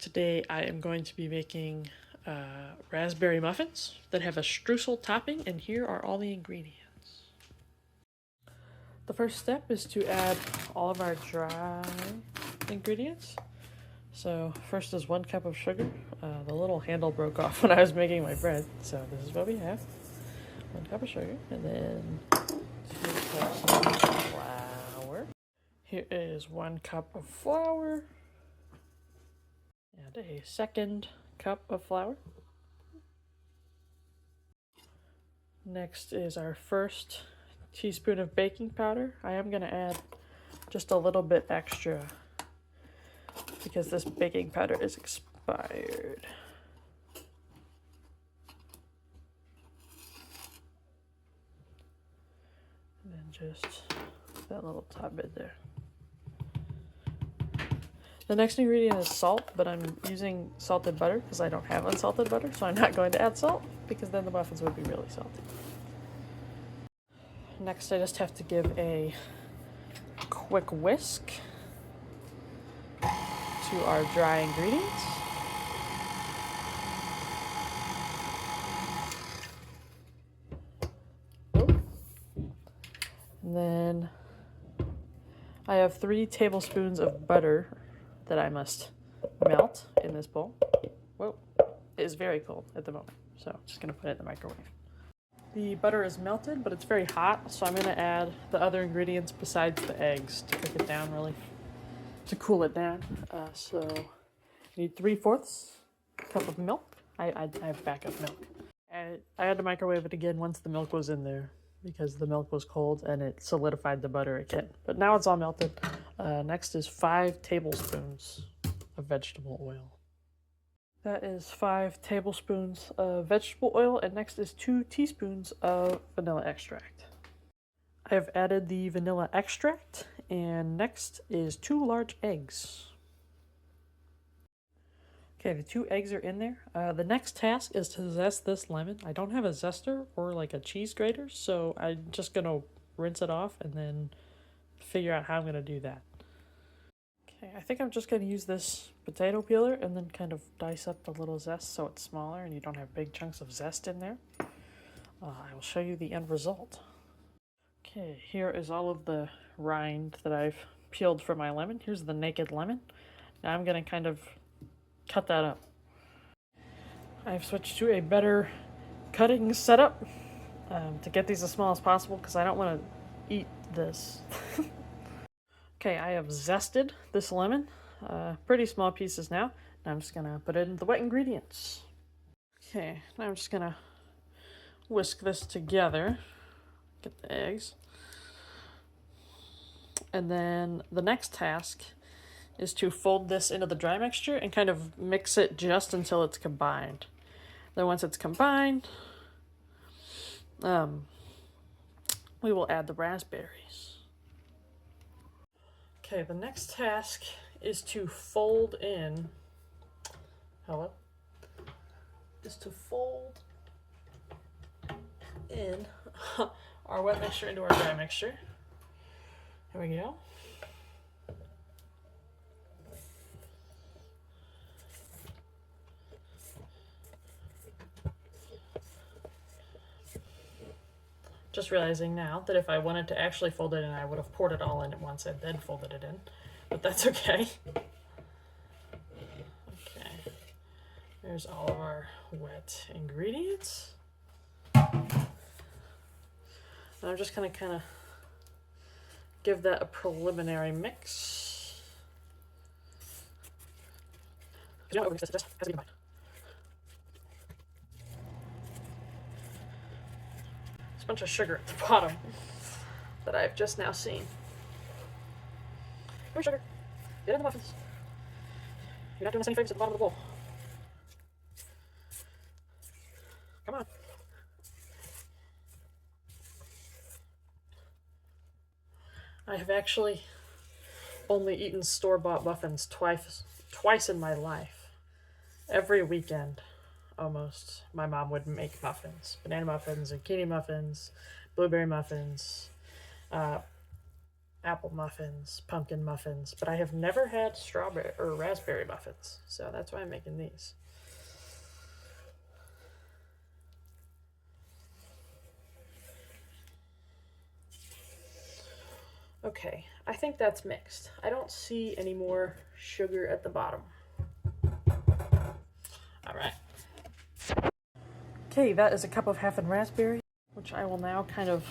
Today I am going to be making raspberry muffins that have a streusel topping, and here are all the ingredients. The first step is to add all of our dry ingredients. So first is 1 cup of sugar. The little handle broke off when I was making my bread, so this is what we have. 1 cup of sugar, and then 2 cups of flour. Here is 1 cup of flour. And a 2nd cup of flour. Next is our 1st teaspoon of baking powder. I am going to add just a little bit extra because this baking powder is expired. And then just that little top bit there. The next ingredient is salt, but I'm using salted butter because I don't have unsalted butter, so I'm not going to add salt because then the muffins would be really salty. Next, I just have to give a quick whisk to our dry ingredients. And then I have 3 tablespoons of butter that I must melt in this bowl. Whoa, it is very cold at the moment, so I'm just gonna put it in the microwave. The butter is melted, but it's very hot, so I'm gonna add the other ingredients besides the eggs to cook it down really, to cool it down. So I need 3/4 cup of milk. I have backup milk. I had to microwave it again once the milk was in there because the milk was cold and it solidified the butter again. But now it's all melted. Next is 5 tablespoons of vegetable oil. That is 5 tablespoons of vegetable oil, and next is 2 teaspoons of vanilla extract. I have added the vanilla extract, and next is 2 large eggs. Okay, the 2 eggs are in there. The next task is to zest this lemon. I don't have a zester or like a cheese grater, so I'm just gonna rinse it off and then figure out how I'm gonna do that. Okay, I think I'm just gonna use this potato peeler and then kind of dice up the little zest so it's smaller and you don't have big chunks of zest in there. I will show you the end result. Okay, here is all of the rind that I've peeled from my lemon. Here's the naked lemon. Now I'm gonna kind of cut that up. I've switched to a better cutting setup to get these as small as possible because I don't want to eat this. Okay, I have zested this lemon, pretty small pieces now. Now I'm just gonna put it in the wet ingredients. Okay, now I'm just gonna whisk this together, get the eggs. And then the next task is to fold this into the dry mixture and kind of mix it just until it's combined. Then once it's combined, we will add the raspberries. Okay, the next task is to fold in, our wet mixture into our dry mixture. Here we go. Just realizing now that if I wanted to actually fold it in, I would have poured it all in at once and then folded it in, but that's okay. Okay, there's all of our wet ingredients. And I'm just gonna kind of give that a preliminary mix. You know, it just has to be combined. Bunch of sugar at the bottom that I've just now seen. More sugar. Get in the muffins. You're not doing us any favors at the bottom of the bowl. Come on. I have actually only eaten store-bought muffins twice in my life. Every weekend. Almost. My mom would make muffins. Banana muffins, zucchini muffins, blueberry muffins. apple muffins, pumpkin muffins, but I have never had strawberry or raspberry muffins, so that's why I'm making these. Okay, I think that's mixed. I don't see any more sugar at the bottom. All right. Okay, that is a cup of half and raspberry, which I will now kind of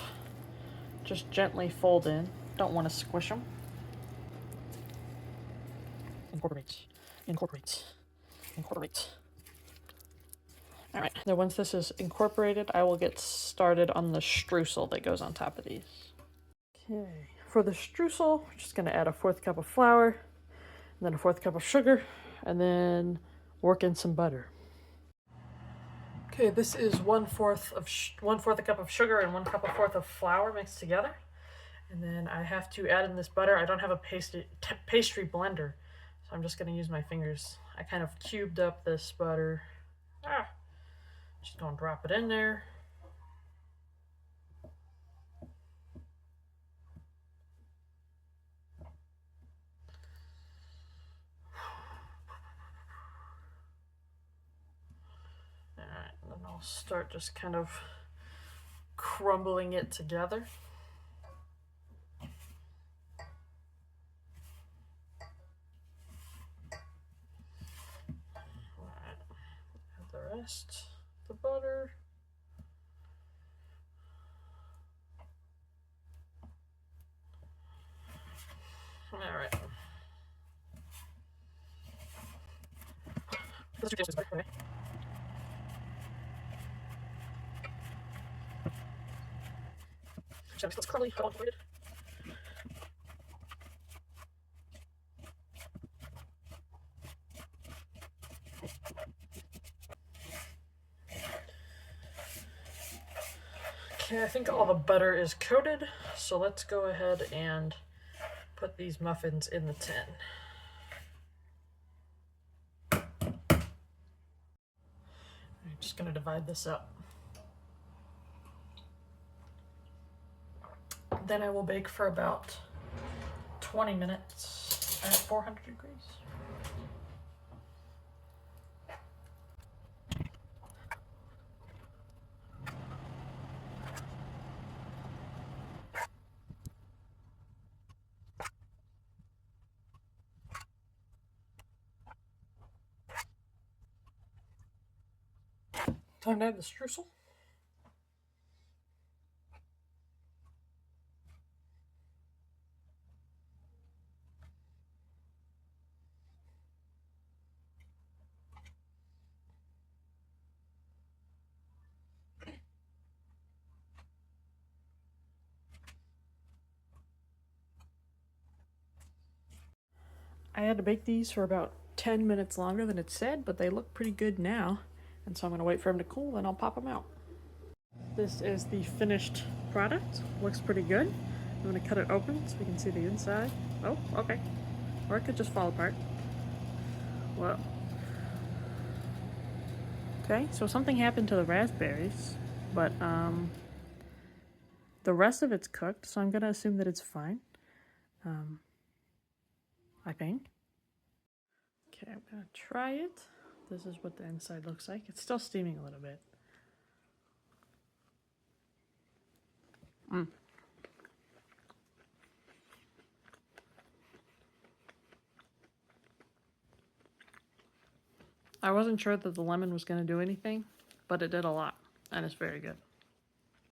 just gently fold in. Don't want to squish them. Incorporate, incorporate, incorporate. All right, then once this is incorporated, I will get started on the streusel that goes on top of these. Okay, for the streusel, we're just gonna add a 1/4 cup of flour, and then a 1/4 cup of sugar, and then work in some butter. Okay, this is 1/4 a cup of sugar and 1 cup of 1/4 of flour mixed together. And then I have to add in this butter. I don't have a pastry blender, so I'm just gonna use my fingers. I kind of cubed up this butter. Just gonna drop it in there. Alright, and then I'll start just kind of crumbling it together. Alright, add the rest, the butter. Alright. Let's do this, okay? So it's curly, how long waited? Okay, I think all the butter is coated, so let's go ahead and put these muffins in the tin. I'm just gonna divide this up. Then I will bake for about 20 minutes at 400 degrees. Time to add the streusel. I had to bake these for about 10 minutes longer than it said, but they look pretty good now. And so I'm gonna wait for them to cool, then I'll pop them out. This is the finished product. Looks pretty good. I'm gonna cut it open so we can see the inside. Oh, okay. Or it could just fall apart. Well. Okay, so something happened to the raspberries, but the rest of it's cooked, so I'm gonna assume that it's fine. I think. Okay, I'm gonna try it. This is what the inside looks like. It's still steaming a little bit. I wasn't sure that the lemon was gonna do anything, but it did a lot, and it's very good.